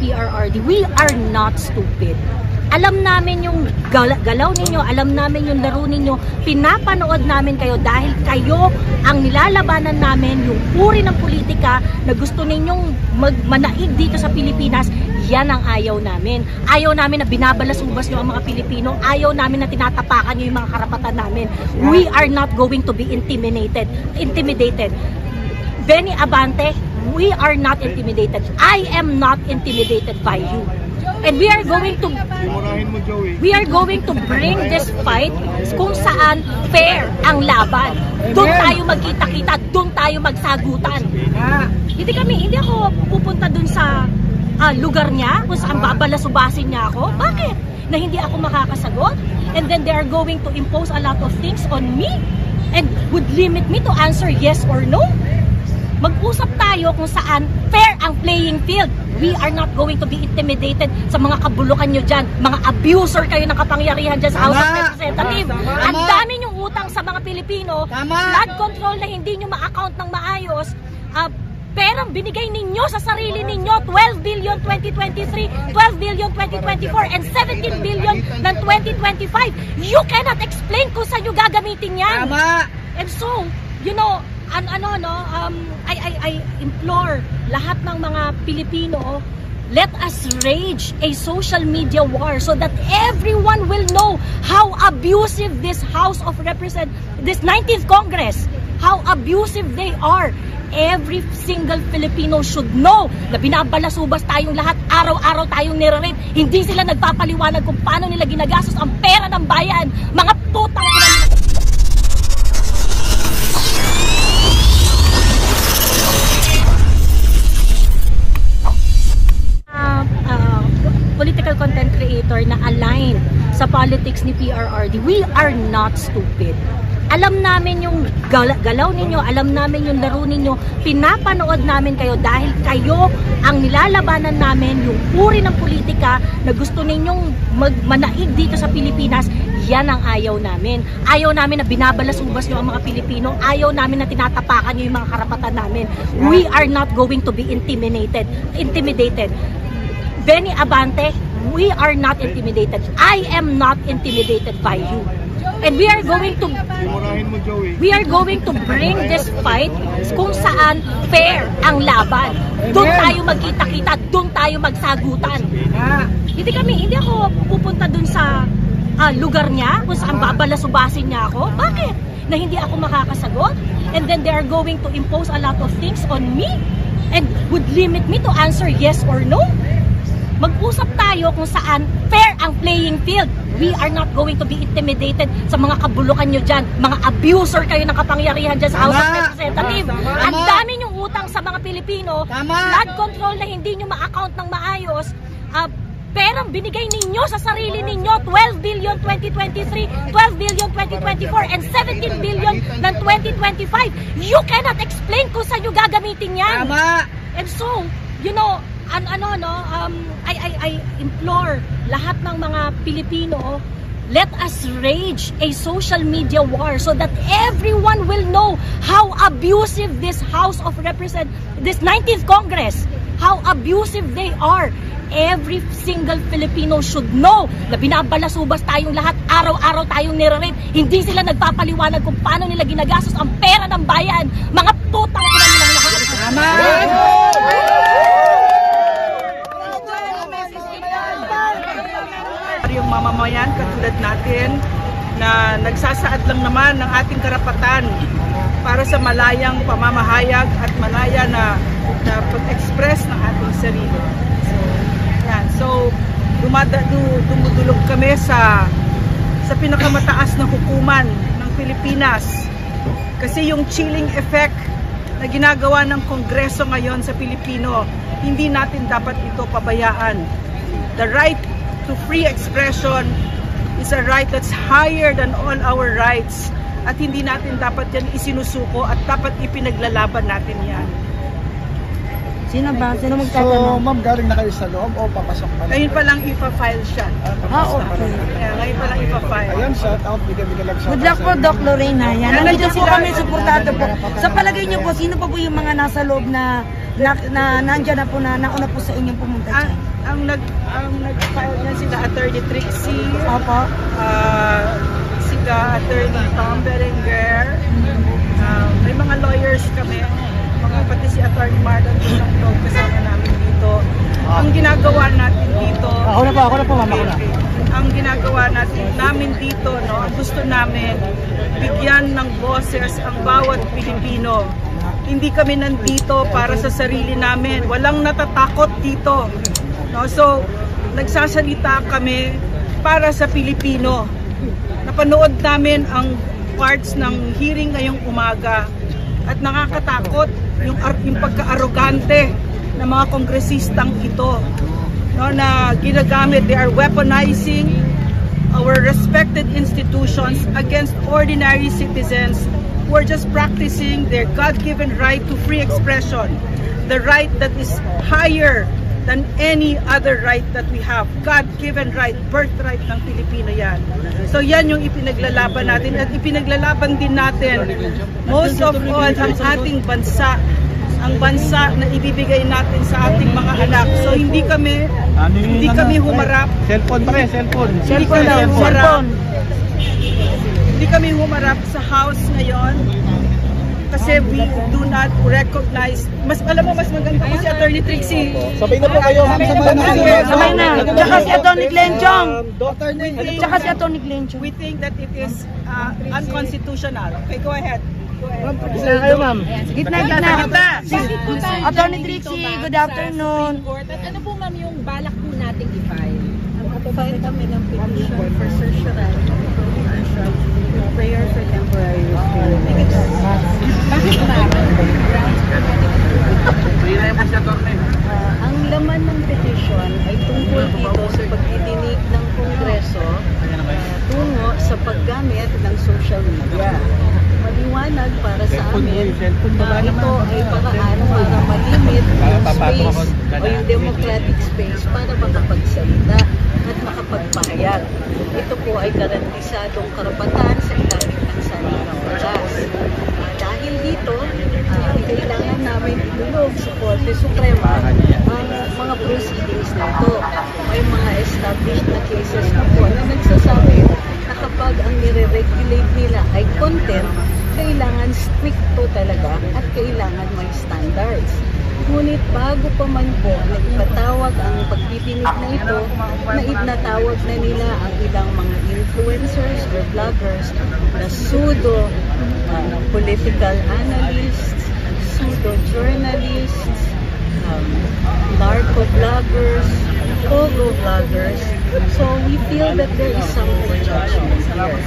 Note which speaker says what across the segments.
Speaker 1: PRRD, we are not stupid. Alam namin yung galaw ninyo, alam namin yung laro ninyo, pinapanood namin kayo dahil kayo ang nilalabanan namin, yung uri ng politika na gusto ninyong manaig dito sa Pilipinas. Yan ang ayaw namin. Ayaw namin na binabalasubas nyo ang mga Pilipino, ayaw namin na tinatapakan nyo yung mga karapatan namin. We are not going to be intimidated. Benny Abante, we are not intimidated. I am not intimidated by you. And we are going to bring this fight kung saan fair ang laban. Doon tayo magkita-kita, doon tayo magsagutan. Hindi ako pupunta doon sa lugar niya kung saan babalasubasin niya ako. Bakit? Na hindi ako makakasagot? And then they are going to impose a lot of things on me and would limit me to answer yes or no? Mag-usap tayo kung saan fair ang playing field. We are not going to be intimidated sa mga kabulukan nyo dyan. Mga abuser kayo ng kapangyarihan dyan sa House of Representatives. Ang dami nyong utang sa mga Pilipino. Flood control na hindi nyo ma-account ng maayos. Perang binigay ninyo sa sarili ninyo, 12 billion 2023, 12 billion 2024, and 17 billion ng 2025. You cannot explain kung saan nyo gagamitin yan. And so, you know, I implore lahat ng mga Pilipino, let us rage a social media war so that everyone will know how abusive this House of Representatives, this 19th Congress, how abusive they are. Every single Filipino should know na binabalasubas tayong lahat, araw-araw tayong nire-rape. Hindi sila nagpapaliwanag kung paano nila ginagastos ang pera ng bayan. Mga putang ina. Political content creator na aligned sa politics ni PRRD, we are not stupid. Alam namin yung galaw ninyo, alam namin yung laro ninyo, pinapanood namin kayo dahil kayo ang nilalabanan namin, yung uri ng politika na gusto ninyong manaig dito sa Pilipinas. Yan ang ayaw namin. Ayaw namin na binabalasubas nyo ang mga Pilipino, ayaw namin na tinatapakan nyo yung mga karapatan namin. We are not going to be intimidated. Benny Abante, we are not intimidated. I am not intimidated by you. And we are going to bring this fight kung saan fair ang laban. Doon tayo magkita-kita, doon tayo magsagutan. Hindi ako pupunta doon sa lugar niya kung saan babalasubasin niya ako. Bakit? Na hindi ako makakasagot? And then they are going to impose a lot of things on me and would limit me to answer yes or no? Mag-usap tayo kung saan fair ang playing field. We are not going to be intimidated sa mga kabulukan nyo dyan. Mga abuser kayo ng kapangyarihan dyan sa House of Representatives. Ang dami nyong utang sa mga Pilipino. Flood control na hindi nyo ma-account ng maayos. Perang binigay ninyo sa sarili ninyo, 12 billion 2023, 12 billion 2024, and 17 billion ng 2025. You cannot explain kung saan nyo gagamitin yan. And so, you know, I implore lahat ng mga Pilipino, let us rage a social media war so that everyone will know how abusive this House of Representatives, this 19th Congress, how abusive they are. Every single Filipino should know na binabalasubas tayong lahat, araw-araw tayong nire-rape. Hindi sila nagpapaliwanag kung paano nila ginagastos ang pera ng bayan. Mga putang ina nilang lahat.
Speaker 2: Yung mamamayan katulad natin na nagsasaad lang naman ng ating karapatan para sa malayang pamamahayag at malaya na pag-express ng ating sarili. So dumudulog kami sa pinakamataas na hukuman ng Pilipinas kasi yung chilling effect na ginagawa ng Kongreso ngayon sa Pilipino, hindi natin dapat ito pabayaan. The right to free expression is a right that's higher than all our rights at hindi natin dapat yan isinusuko at dapat ipinaglalaban natin yan.
Speaker 3: Sino ba? Sino magtatanong?
Speaker 4: So, ma'am, galing na kayo sa loob o papasok pa lang?
Speaker 2: Ngayon pa lang ipa-file siya.
Speaker 3: Okay.
Speaker 2: Ngayon pa lang ipa-file.
Speaker 4: Ayun, shout out. Bigyan lang shout out.
Speaker 3: Good luck po, Doc Lorena. Yan. Nandito po kami, suportado po. Sa palagay niyo po, sino pa po yung mga nasa loob na nandyan na po na nauna po sa inyong pumunta dyan?
Speaker 2: ang nag-file niya sila Attorney Trixie,
Speaker 3: Opo.
Speaker 2: sila Attorney Tom Berenguer, may mga lawyers kami, pati si Attorney Marlon Tulong kasama namin dito. Ang ginagawa natin dito,
Speaker 4: Ako na po, mama ko na.
Speaker 2: ang ginagawa namin dito, no, ang gusto namin, bigyan ng boses ang bawat Pilipino. Hindi kami nandito para sa sarili namin. Walang natatakot dito. No? So, nagsasalita kami para sa Pilipino. Napanood namin ang parts ng hearing ngayong umaga at nakakatakot yung pagka-arrogante ng mga kongresistang ito, no, na ginagamit. They are weaponizing our respected institutions against ordinary citizens who are just practicing their God-given right to free expression, the right that is higher than any other right that we have. God-given right, birthright ng Pilipino yan. So yan yung ipinaglalaban natin at ipinaglalaban din natin most of all ang ating bansa, ang bansa na ibibigay natin sa ating mga anak. So hindi kami humarap.
Speaker 4: Cellphone pa rin, cellphone.
Speaker 2: Hindi kami humarap sa House ngayon kasi we do not recognize. Mas maganda po si Attorney Trixie.
Speaker 4: Sabay na po kayo.
Speaker 3: Sabay na. Tsaka si Atty. Glenchong. Tsaka si Atty. Glenchong.
Speaker 2: We think that it is unconstitutional. Okay, go ahead.
Speaker 4: Kayo, ma'am.
Speaker 3: Gitna. Atty. Trixie, good afternoon.
Speaker 1: At ano po ma'am yung balak po nating i-file? File kami ng petition for certiorari prayer for temporary restraint. Bakit ba? Ang laman ng petition ay tungkol dito sa pagdidinig ng Kongreso tungo sa paggamit ng social media. Maliwanag para sa amin na ito ay paraan para malimit yung space o yung democratic space para makapagsalita at makapagpahayag. Ito po ay garantisadong karapatan sa ilalim ng saligang batas. Dahil dito, kailangan namin idulog sa Korte Suprema ang mga proceedings na ito. May mga established na cases na po na nagsasabi na kapag ang nire-regulate nila ay content, kailangan stricto talaga at kailangan may standards. Ngunit bago pa man po na ipatawag ang pagdidinig na ito, na itinatawag na nila ang ilang mga influencers or vloggers na pseudo-political analysts, pseudo-journalists, narco-vloggers, pogo-vloggers. So we feel that there is something judgment here.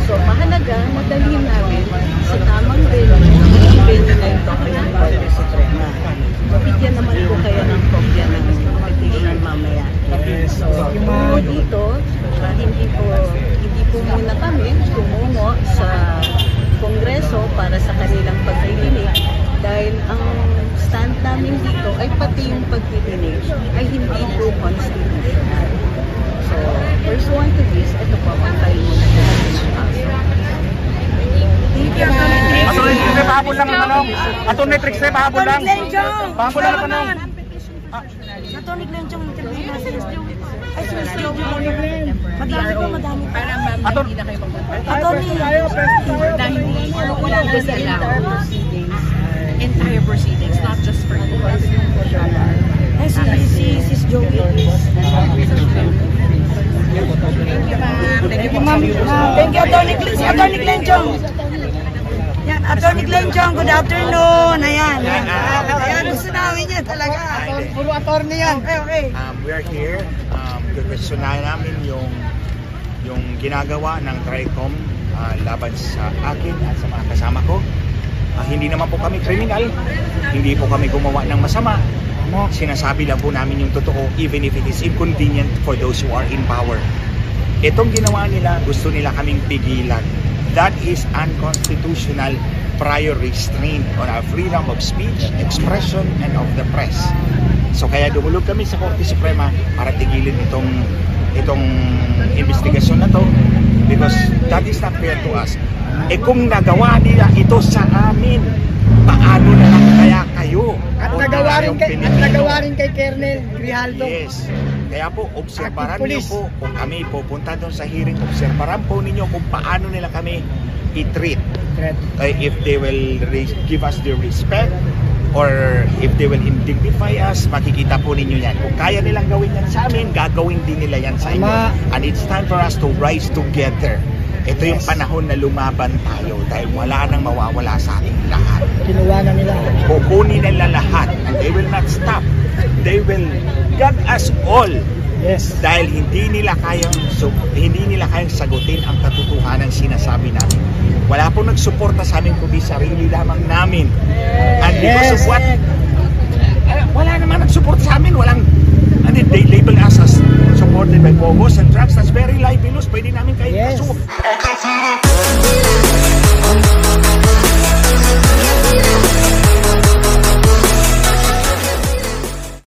Speaker 1: So mahalaga na dalhin namin sa tamang venue na ito ng Korte Suprema. Mabigyan naman po kayo ng kopya ng petition mamaya. So dito, hindi po muna kami tumungo sa Kongreso para sa kanilang pagdidinig dahil ang stand namin dito ay pati yung pagdidinig ay hindi po constitutional. So, pursuant to this, ito po ang tayo muna ng kaso.
Speaker 4: Atty. Trixie, pahabol lang ang tanong. Atty. Trixie, pahabol lang. Pahabol lang ang tanong.
Speaker 3: Atty. Glenchong interview na si ay, madami po.
Speaker 4: Atty.
Speaker 1: Wala na sa entire proceedings, not just for you.
Speaker 3: Ay, si Joey.
Speaker 1: Thank you, ma'am.
Speaker 3: Thank you, Atty. Glenchong. Yan, Atty. Glenchong, good afternoon. Ayan. Ayan, gusto namin yan talaga.
Speaker 4: Puro attorney yan.
Speaker 3: Okay.
Speaker 5: We are here. Gusto namin yung ginagawa ng TRICOM laban sa akin at sa mga kasama ko. Hindi naman po kami kriminal. Hindi po kami gumawa ng masama. Sinasabi lang po namin yung totoo even if it is inconvenient for those who are in power. Itong ginawa nila, gusto nila kaming pigilan. That is unconstitutional prior restraint on our freedom of speech, expression, and of the press. So kaya dumulog kami sa Korte Suprema para tigilin itong investigasyon na to because that is not fair to us. Kung nagawa nila ito sa amin, paano na lang kaya kayo?
Speaker 4: At nagawa rin kay Colonel Grijaldo.
Speaker 5: Yes. Kaya po, obserbaran niyo po kung kami pupunta doon sa hearing, obserbaran po ninyo kung paano nila kami i-treat. If they will give us the respect or if they will indignify us, makikita po ninyo yan. Kung kaya nilang gawin yan sa amin, gagawin din nila yan sa inyo. And it's time for us to rise together. Ito yung panahon na lumaban tayo dahil wala nang mawawala sa ating lahat.
Speaker 6: Kinuha na nila.
Speaker 5: Kukunin nila lahat and they will not stop. They will gag us all.
Speaker 6: Yes.
Speaker 5: Dahil hindi nila kayang sagutin ang katotohanan sinasabi namin. Wala pong nagsuporta sa amin kundi sarili lamang namin. And because of what? Wala naman nagsuporta sa amin. And then they label us as supported by bogos and drugs. That's very libelous. Pwede namin kayo kaso.